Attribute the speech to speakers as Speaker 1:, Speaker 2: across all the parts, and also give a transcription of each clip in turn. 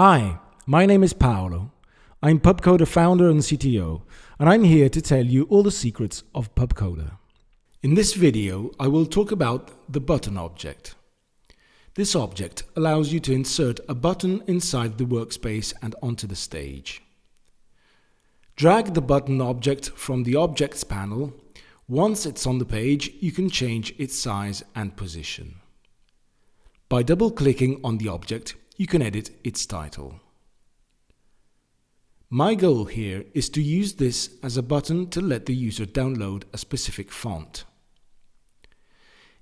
Speaker 1: Hi, my name is Paolo. I'm PubCoder founder and CTO, and I'm here to tell you all the secrets of PubCoder. In this video, I will talk about the button object. This object allows you to insert a button inside the workspace and onto the stage. Drag the button object from the Objects panel. Once it's on the page, you can change its size and position. By double-clicking on the object, you can edit its title. My goal here is to use this as a button to let the user download a specific font.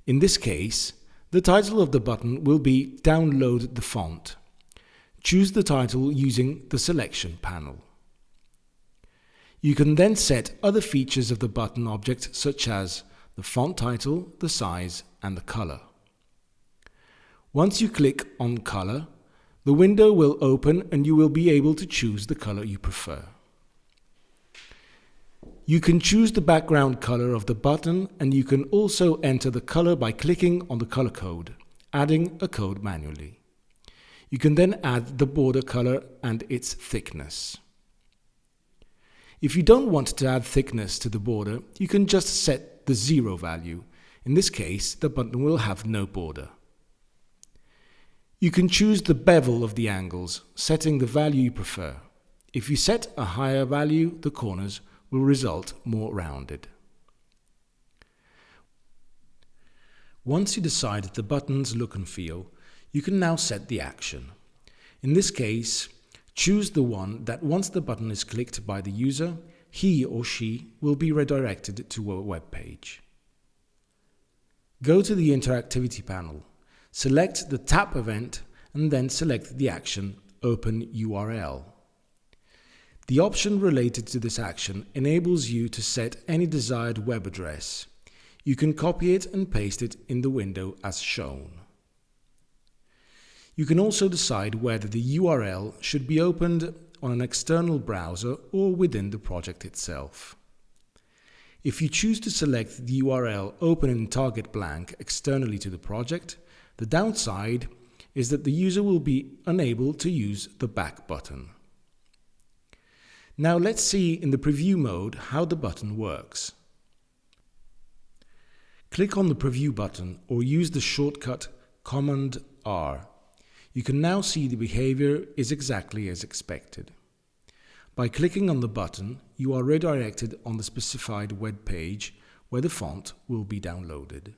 Speaker 1: In this case, the title of the button will be Download the Font. Choose the title using the Selection panel. You can then set other features of the button object such as the font title, the size, and the color. Once you click on Color, the window will open and you will be able to choose the color you prefer. You can choose the background color of the button, and you can also enter the color by clicking on the color code, adding a code manually. You can then add the border color and its thickness. If you don't want to add thickness to the border, you can just set the 0 value. In this case, the button will have no border. You can choose the bevel of the angles, setting the value you prefer. If you set a higher value, the corners will result more rounded. Once you decide the button's look and feel, you can now set the action. In this case, choose the one that once the button is clicked by the user, he or she will be redirected to a web page. Go to the Interactivity panel. Select the tap event and then select the action Open URL. The option related to this action enables you to set any desired web address. You can copy it and paste it in the window as shown. You can also decide whether the URL should be opened on an external browser or within the project itself. If you choose to select the URL Open in Target Blank externally to the project, the downside is that the user will be unable to use the back button. Now let's see in the preview mode how the button works. Click on the preview button or use the shortcut Command R. You can now see the behavior is exactly as expected. By clicking on the button, you are redirected on the specified web page where the font will be downloaded.